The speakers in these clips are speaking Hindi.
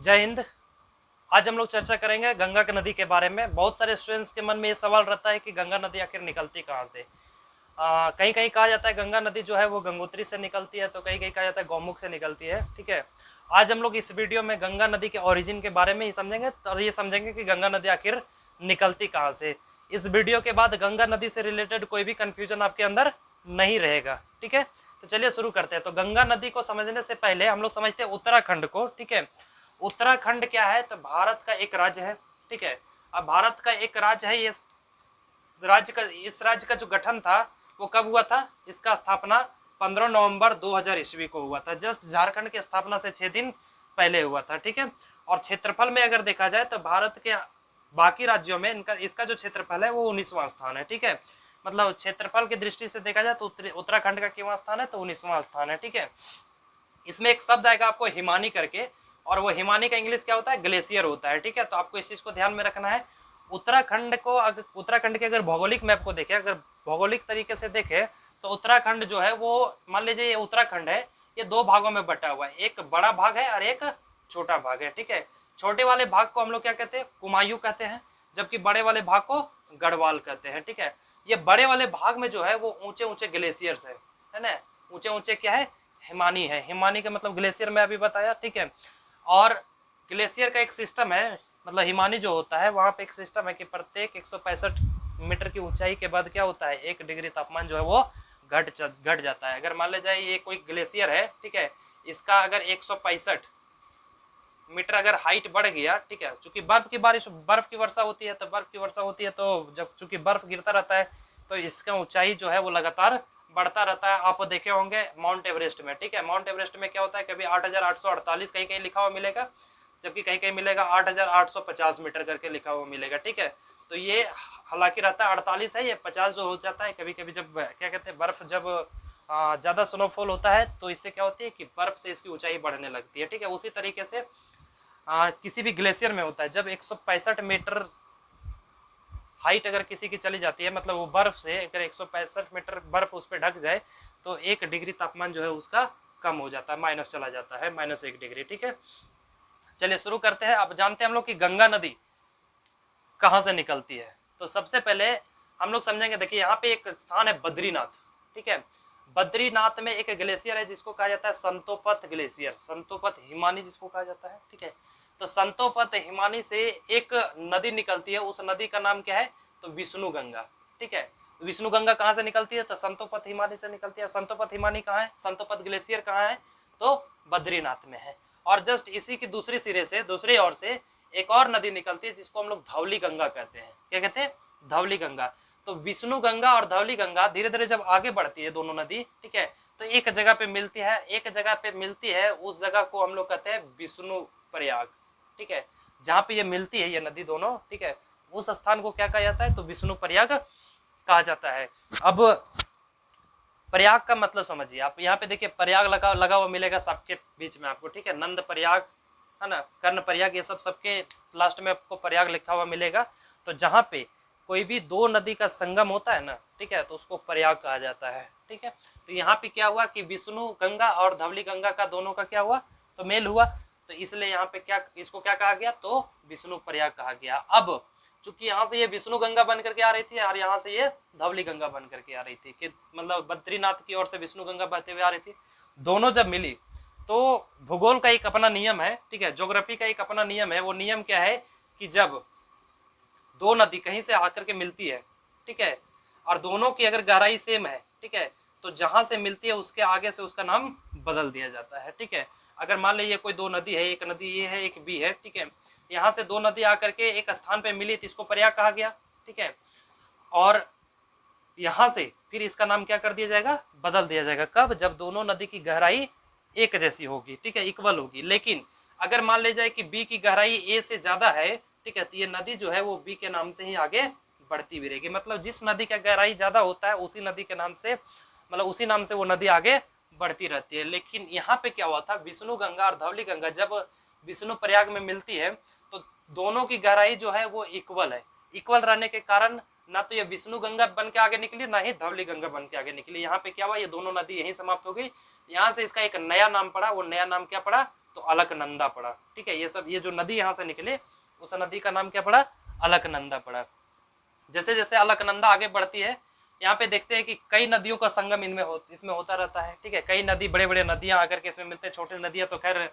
जय हिंद। आज हम लोग चर्चा करेंगे गंगा की नदी के बारे में। बहुत सारे स्टूडेंट्स के मन में ये सवाल रहता है कि गंगा नदी आखिर निकलती कहाँ से। कहीं कहीं कहा जाता है गंगा नदी जो है वो गंगोत्री से निकलती है, तो कहीं कहीं कहा जाता है गौमुख से निकलती है। ठीक है, आज हम लोग इस वीडियो में गंगा नदी के ओरिजिन के बारे में ही समझेंगे और ये समझेंगे कि गंगा नदी आखिर निकलती कहाँ से। इस वीडियो के बाद गंगा नदी से रिलेटेड कोई भी कंफ्यूजन आपके अंदर नहीं रहेगा। ठीक है, तो चलिए शुरू करते हैं। तो गंगा नदी को समझने से पहले हम लोग समझते हैं उत्तराखंड को। ठीक है, उत्तराखंड क्या है? तो भारत का एक राज्य है। ठीक है, अब भारत का एक राज्य है। इस राज्य का जो गठन था वो कब हुआ था? इसका स्थापना 15 नवंबर 2000 ईस्वी को हुआ था। जस्ट झारखंड की स्थापना से 6 दिन पहले हुआ था। ठीक है, और क्षेत्रफल में अगर देखा जाए तो भारत के बाकी राज्यों में इसका जो क्षेत्रफल है वो 19वां स्थान है। ठीक है, मतलब क्षेत्रफल की दृष्टि से देखा जाए तो उत्तराखंड का कितना स्थान है? तो 19वां स्थान है। ठीक है, इसमें एक शब्द आएगा आपको हिमानी करके, और वो हिमानी का इंग्लिश क्या होता है? ग्लेशियर होता है। ठीक है, तो आपको इस चीज को ध्यान में रखना है। उत्तराखंड के अगर भौगोलिक मैप को देखें, अगर भौगोलिक तरीके से देखें तो उत्तराखंड जो है वो, मान लीजिए ये उत्तराखंड है, ये दो भागों में बटा हुआ है। एक बड़ा भाग है और एक छोटा भाग है। ठीक है, छोटे वाले भाग को हम लोग क्या कहते हैं? कुमायूं कहते हैं, जबकि बड़े वाले भाग को गढ़वाल कहते हैं। ठीक है, ये बड़े वाले भाग में जो है वो ऊंचे ऊंचे ग्लेशियर्स है ना। ऊंचे ऊंचे क्या है? हिमानी है। हिमानी का मतलब ग्लेशियर में अभी बताया। ठीक है, और ग्लेशियर का एक सिस्टम है, मतलब हिमानी जो होता है वहां पे एक सिस्टम है कि प्रत्येक 165 मीटर की ऊंचाई के बाद क्या होता है? 1 डिग्री तापमान जो है वो घट जाता है। अगर मान ले जाए ये कोई ग्लेशियर है, ठीक है, इसका अगर 165 मीटर अगर हाइट बढ़ गया, ठीक है, चूंकि बर्फ की वर्षा होती है, तो जब चूंकि बर्फ गिरता रहता है तो इसका ऊंचाई जो है वो लगातार बढ़ता रहता है। आप देखे होंगे माउंट एवरेस्ट में। ठीक है, माउंट एवरेस्ट में क्या होता है? कभी 8,848 कहीं कहीं लिखा हुआ मिलेगा, जबकि कहीं कहीं मिलेगा 8,850 मीटर करके लिखा हुआ मिलेगा। ठीक है, तो ये हालांकि रहता है 48 है, ये 50 जो हो जाता है कभी कभी, जब क्या कहते हैं बर्फ जब ज्यादा स्नोफॉल होता है तो इससे क्या होती है कि बर्फ से इसकी ऊंचाई बढ़ने लगती है। ठीक है, उसी तरीके से किसी भी ग्लेशियर में होता है। जब 165 मीटर हाइट अगर किसी की चली जाती है, मतलब वो बर्फ से अगर 165 मीटर बर्फ उस पर ढक जाए तो 1 डिग्री तापमान जो है उसका कम हो जाता है, माइनस चला जाता है, -1 डिग्री। ठीक है, चलिए शुरू करते हैं। अब जानते हैं हम लोग कि गंगा नदी कहाँ से निकलती है। तो सबसे पहले हम लोग समझेंगे, देखिए यहाँ पे एक स्थान है बद्रीनाथ। ठीक है, बद्रीनाथ में एक ग्लेशियर है जिसको कहा जाता है संतोपत ग्लेशियर, संतोपत हिमानी जिसको कहा जाता है। ठीक है, तो संतोपत हिमानी से एक नदी निकलती है, उस नदी का नाम क्या है? तो विष्णु गंगा। ठीक है, विष्णु गंगा कहाँ से निकलती है? तो संतोपत हिमानी से निकलती है। संतोपत हिमानी कहाँ है? संतोपत ग्लेशियर कहाँ है? तो बद्रीनाथ में है। और जस्ट इसी की दूसरी सिरे से, दूसरी ओर से एक और नदी निकलती है जिसको हम लोग धौली गंगा कहते हैं। क्या कहते हैं? धौली गंगा। तो विष्णु गंगा और धौली गंगा धीरे धीरे जब आगे बढ़ती है दोनों नदी, ठीक है, तो एक जगह पे मिलती है, उस जगह को हम लोग कहते हैं विष्णु प्रयाग। ठीक है, जहां पे ये मिलती है ये नदी दोनों, ठीक है, उस स्थान को क्या कहा जाता है? तो विष्णु प्रयाग कहा जाता है। अब प्रयाग का मतलब समझिए आप। यहाँ पे देखिए प्रयाग लगा हुआ मिलेगा सबके बीच में आपको। ठीक है, नंद प्रयाग है ना, कर्ण प्रयाग, ये सब सबके लास्ट में आपको प्रयाग लिखा हुआ मिलेगा। तो जहाँ पे कोई भी दो नदी का संगम होता है ना, ठीक है, तो उसको प्रयाग कहा जाता है। ठीक है, तो यहाँ पे क्या हुआ कि विष्णु गंगा और धवली गंगा का दोनों का क्या हुआ? तो मेल हुआ, तो इसलिए यहाँ पे क्या, इसको क्या कहा गया? तो विष्णु प्रयाग कहा गया। अब चूंकि यहाँ से ये विष्णु गंगा बन करके आ रही थी और यहाँ से ये धवली गंगा बन करके आ रही थी, कि मतलब बद्रीनाथ की ओर से विष्णु गंगा बहते हुए आ रही थी, दोनों जब मिली तो भूगोल का एक अपना नियम है। ठीक है, ज्योग्राफी का एक अपना नियम है। वो नियम क्या है कि जब दो नदी कहीं से आकर के मिलती है, ठीक है, और दोनों की अगर गहराई सेम है, ठीक है, तो जहां से मिलती है उसके आगे से उसका नाम बदल दिया जाता है। ठीक है, अगर मान लीजिए कोई दो नदी है, एक नदी ये है एक बी है, ठीक है, यहाँ से दो नदी आकर के एक स्थान पे मिली तो इसको प्रयाग कहा गया। ठीक है, और यहाँ से फिर इसका नाम क्या कर दिया जाएगा? बदल दिया जाएगा। कब? जब दोनों नदी की गहराई एक जैसी होगी, ठीक है, इक्वल होगी। लेकिन अगर मान ले जाए कि बी की गहराई ए से ज्यादा है, ठीक है, तो ये नदी जो है वो बी के नाम से ही आगे बढ़ती भी रहेगी। मतलब जिस नदी का गहराई ज्यादा होता है उसी नदी के नाम से, मतलब उसी नाम से वो नदी आगे बढ़ती रहती है। लेकिन यहाँ पे क्या हुआ था? विष्णु गंगा और धवली गंगा जब विष्णु प्रयाग में मिलती है तो दोनों की गहराई जो है वो इक्वल है। इक्वल रहने के कारण ना तो ये विष्णु गंगा बन के आगे निकली, ना ही धवली गंगा बन के आगे निकली। यहाँ पे क्या हुआ? ये दोनों नदी यहीं समाप्त हो गई। यहाँ से इसका एक नया नाम पड़ा। वो नया नाम क्या पड़ा? तो अलकनंदा पड़ा। ठीक है, ये जो नदी यहाँ से निकले उस नदी का नाम क्या पड़ा? अलकनंदा पड़ा। जैसे जैसे अलकनंदा आगे बढ़ती है, यहाँ पे देखते हैं कि कई नदियों का संगम इसमें होता रहता है। ठीक है, कई नदी, बड़े बड़े नदियां आकर के इसमें मिलते हैं। छोटी नदियां तो खैर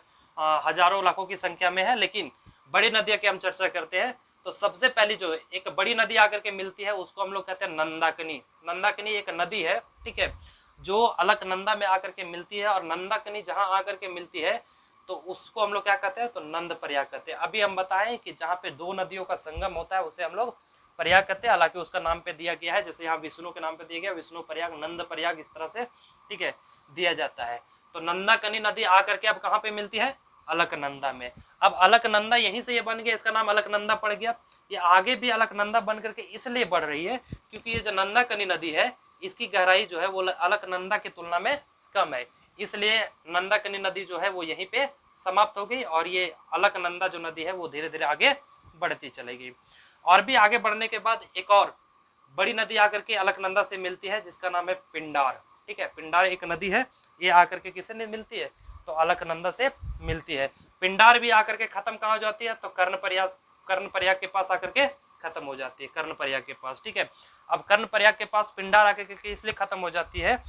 हजारों लाखों की संख्या में है, लेकिन बड़ी नदियां की हम चर्चा करते हैं। तो सबसे पहली जो एक बड़ी नदी आकर के मिलती है उसको हम लोग कहते हैं नंदाकनी। नंदाकनी एक नदी है, ठीक है, जो अलकनंदा में आकर के मिलती है। और नंदाकनी जहां आकर के मिलती है तो उसको हम लोग क्या कहते हैं? तो नंद प्रयाग कहते हैं। अभी हम बताएं कि जहाँ पे दो नदियों का संगम होता है उसे हम लोग प्रयाग कहते हैं। हालांकि उसका नाम पे दिया गया है, जैसे यहाँ विष्णु के नाम पे दिया गया, विष्णु प्रयाग, नंद प्रयाग, इस तरह से, ठीक है, दिया जाता है। तो नंदाकनी नदी आकर के अब कहाँ पे मिलती है? अलकनंदा में। अब अलकनंदा यहीं से ये बन गया, इसका नाम अलकनंदा पड़ गया। ये आगे भी अलकनंदा बन करके इसलिए बढ़ रही है क्योंकि ये जो नंदाकनी नदी है इसकी गहराई जो है वो अलकनंदा की तुलना में कम है, इसलिए नंदाकनी नदी जो है वो यहीं पे समाप्त हो गई और ये अलकनंदा जो नदी है वो धीरे धीरे आगे बढ़ती चलेगी। और भी आगे बढ़ने के बाद एक और बड़ी नदी आकर के अलकनंदा से मिलती है जिसका नाम है पिंडार। ठीक है, पिंडार एक नदी है, ये आकर के किसे नहीं मिलती है? तो अलकनंदा से मिलती है। पिंडार भी आकर के खत्म कहाँ हो जाती है? तो कर्णप्रयाग के पास आकर के खत्म हो जाती है, कर्णप्रयाग के पास। ठीक है, अब कर्णप्रयाग के पास पिंडार आकर के इसलिए खत्म हो जाती है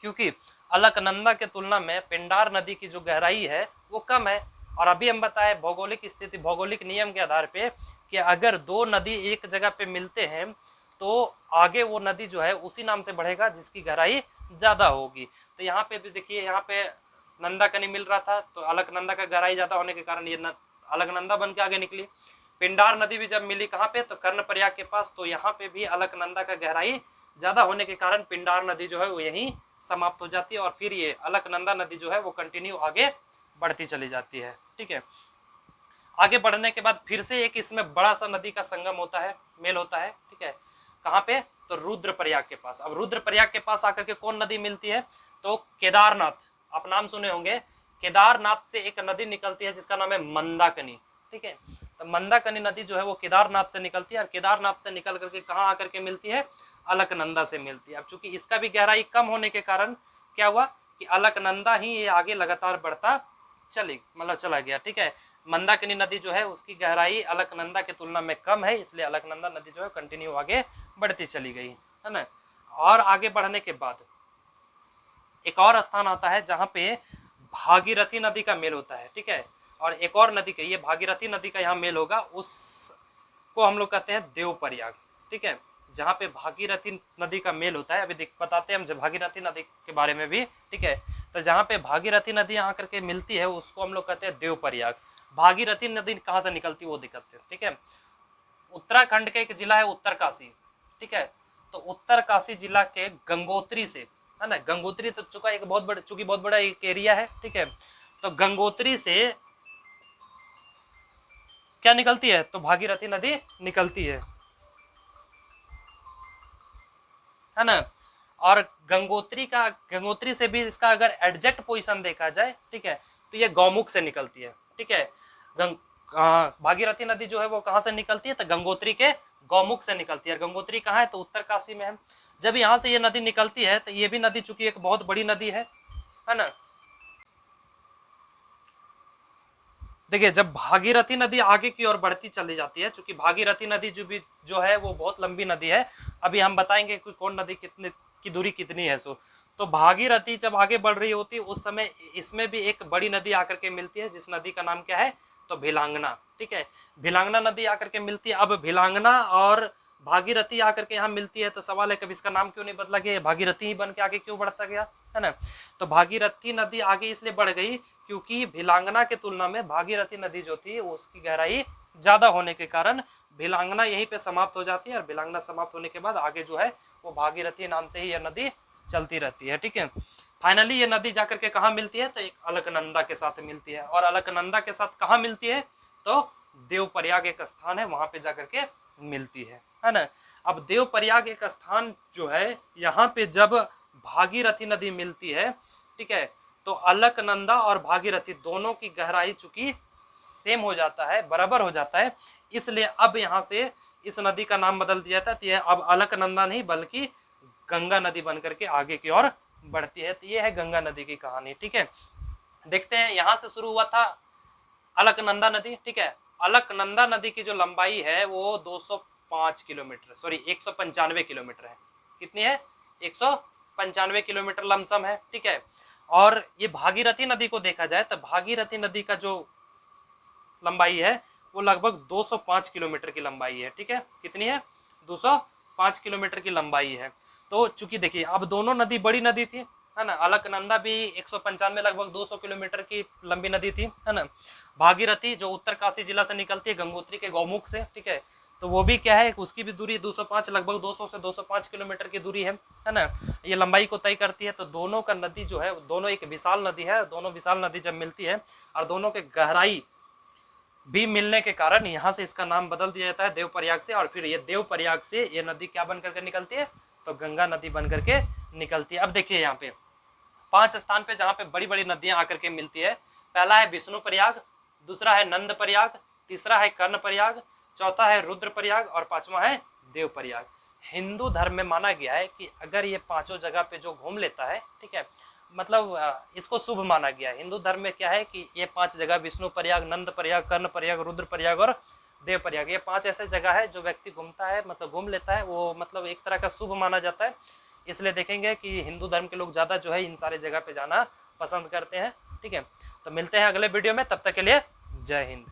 क्योंकि अलकनंदा के तुलना में पिंडार नदी की जो गहराई है वो कम है। और अभी हम बताए भौगोलिक स्थिति, भौगोलिक नियम के आधार पे कि अगर दो नदी एक जगह पे मिलते हैं तो आगे वो नदी जो है उसी नाम से बढ़ेगा जिसकी गहराई ज्यादा होगी। तो यहाँ पे भी देखिए, यहाँ पे नंदाकनी मिल रहा था तो अलकनंदा का गहराई ज्यादा होने के कारण ये अलकनंदा बन के आगे निकली। पिंडार नदी भी जब मिली कहाँ पे? तो कर्णप्रयाग के पास। तो यहाँ पे भी अलकनंदा का गहराई ज्यादा होने के कारण पिंडार नदी जो है वो यहीं समाप्त हो जाती है और फिर ये अलकनंदा नदी जो है वो कंटिन्यू आगे बढ़ती चली जाती है। ठीक है, आगे बढ़ने के बाद फिर से एक इसमें बड़ा सा नदी का संगम होता है, मेल होता है। ठीक है, कहाँ पे? तो रुद्रप्रयाग के पास। अब रुद्रप्रयाग के पास आकर के कौन नदी मिलती है? तो केदारनाथ। आप नाम सुने होंगे, केदारनाथ से एक नदी निकलती है जिसका नाम है मंदाकनी। ठीक है, तो मंदाकनी नदी जो है वो केदारनाथ से निकलती है और केदारनाथ से निकल करके कहाँ आकर के मिलती है? अलकनंदा से मिलती है। अब चूंकि इसका भी गहराई कम होने के कारण क्या हुआ कि अलकनंदा ही ये आगे लगातार बढ़ता चला गया। ठीक है, मंदाकिनी नदी जो है उसकी गहराई अलकनंदा की तुलना में कम है, इसलिए अलकनंदा नदी जो है कंटिन्यू आगे बढ़ती चली गई, है ना। और आगे बढ़ने के बाद एक और स्थान आता है जहाँ पे भागीरथी नदी का मेल होता है। ठीक है, और एक और नदी का, ये भागीरथी नदी का यहाँ मेल होगा, उसको हम लोग कहते हैं देवप्रयाग। ठीक है, जहाँ पे भागीरथी नदी का मेल होता है, अभी बताते हैं हम भागीरथी नदी के बारे में भी। ठीक है, तो जहाँ पे भागीरथी नदी आकर के मिलती है उसको हम लोग कहते हैं देवप्रयाग। भागीरथी नदी कहाँ से निकलती है वो दिखाते हैं। ठीक है, उत्तराखंड के एक जिला है उत्तरकाशी। ठीक है, तो उत्तरकाशी जिला के गंगोत्री से, है ना, गंगोत्री तो चूंकि एक बहुत बड़ा एक एरिया है। ठीक है, तो गंगोत्री से क्या निकलती है? तो भागीरथी नदी निकलती है ना। और गंगोत्री से भी इसका अगर एडजेक्ट पोजीशन देखा जाए, ठीक है, तो ये गौमुख से निकलती है। ठीक है, भागीरथी नदी जो है वो कहाँ से निकलती है? तो गंगोत्री के गौमुख से निकलती है। गंगोत्री कहाँ है? तो उत्तरकाशी में है। जब यहाँ से ये नदी निकलती है तो ये भी नदी चूंकि एक बहुत बड़ी नदी है ना। देखिए, जब भागीरथी नदी आगे की ओर बढ़ती चली जाती है, चूंकि भागीरथी नदी जो है वो बहुत लंबी नदी है, अभी हम बताएंगे कि कौन नदी कितने की दूरी कितनी है। तो भागीरथी जब आगे बढ़ रही होती है उस समय इसमें भी एक बड़ी नदी आकर के मिलती है, जिस नदी का नाम क्या है? तो भिलांगना। ठीक है, भिलांगना नदी आकर के मिलती है। अब भिलांगना और भागीरथी आकर के यहाँ मिलती है तो सवाल है कभी इसका नाम क्यों नहीं बदला गया? भागीरथी ही बन के आगे क्यों बढ़ता गया, है ना। तो भागीरथी नदी आगे इसलिए बढ़ गई क्योंकि भिलांगना के तुलना में भागीरथी नदी जो थी उसकी गहराई ज्यादा होने के कारण भिलांगना यहीं पे समाप्त हो जाती है। और भिलांगना समाप्त होने के बाद आगे जो है वो भागीरथी नाम से ही यह नदी चलती रहती है। ठीक है, फाइनली ये नदी जाकर के कहाँ मिलती है? तो एक अलकनंदा के साथ मिलती है। और अलकनंदा के साथ कहाँ मिलती है? तो देवप्रयाग एक स्थान है, वहां पे जाकर के मिलती है ना। अब देवप्रयाग एक स्थान जो है, यहाँ पे जब भागीरथी नदी मिलती है, ठीक है, तो अलकनंदा और भागीरथी दोनों की गहराई चूंकि सेम हो जाता है, बराबर हो जाता है, इसलिए अब यहाँ से इस नदी का नाम बदल दिया जाता है। तो यह अब अलकनंदा नहीं बल्कि गंगा नदी बनकर के आगे की ओर बढ़ती है। तो ये है गंगा नदी की कहानी। ठीक है, देखते हैं, यहाँ से शुरू हुआ था अलकनंदा नदी, ठीक है। अलकनंदा नदी की जो लंबाई है वो 205 किलोमीटर, सॉरी 195 किलोमीटर है। कितनी है? 195 किलोमीटर लमसम है, ठीक है। और ये भागीरथी नदी को देखा जाए तो भागीरथी नदी का जो लंबाई है वो लगभग 205 किलोमीटर की लंबाई है, ठीक है। कितनी है? 205 किलोमीटर की लंबाई है। तो चूंकि देखिए अब दोनों नदी बड़ी नदी थी, है ना। अलकनंदा भी 195 लगभग 200 किलोमीटर की लंबी नदी थी, है ना। भागीरथी जो उत्तरकाशी जिला से निकलती है गंगोत्री के गौमुख से, ठीक है, तो वो भी क्या है, उसकी भी दूरी 205 लगभग 200 से 205 किलोमीटर की दूरी है ना। ये लंबाई को तय करती है। तो दोनों का नदी जो है, दोनों एक विशाल नदी है, दोनों विशाल नदी जब मिलती है और दोनों के गहराई भी मिलने के कारण यहाँ से इसका नाम बदल दिया जाता है देवप्रयाग से। और फिर ये देवप्रयाग से ये नदी क्या बन करके निकलती है? तो गंगा नदी बन करके निकलती है। अब देखिए यहाँ पे 5 स्थान पे जहाँ पे बड़ी बड़ी नदियां आकर के मिलती है। पहला है विष्णु प्रयाग, दूसरा है नंद प्रयाग, तीसरा है कर्ण प्रयाग, चौथा है रुद्र प्रयाग और पांचवा है देव प्रयाग। हिंदू धर्म में माना गया है कि अगर ये पांचों जगह पे जो घूम लेता है, ठीक है, मतलब इसको शुभ माना गया है। हिंदू धर्म में क्या है कि ये 5 जगह विष्णु प्रयाग, नंद प्रयाग, कर्ण प्रयाग, रुद्र प्रयाग और देव प्रयाग, ये 5 ऐसे जगह है जो व्यक्ति घूमता है, मतलब घूम लेता है, वो मतलब एक तरह का शुभ माना जाता है। इसलिए देखेंगे कि हिंदू धर्म के लोग ज़्यादा जो है इन सारे जगह पे जाना पसंद करते हैं, ठीक है। तो मिलते हैं अगले वीडियो में, तब तक के लिए जय हिंद।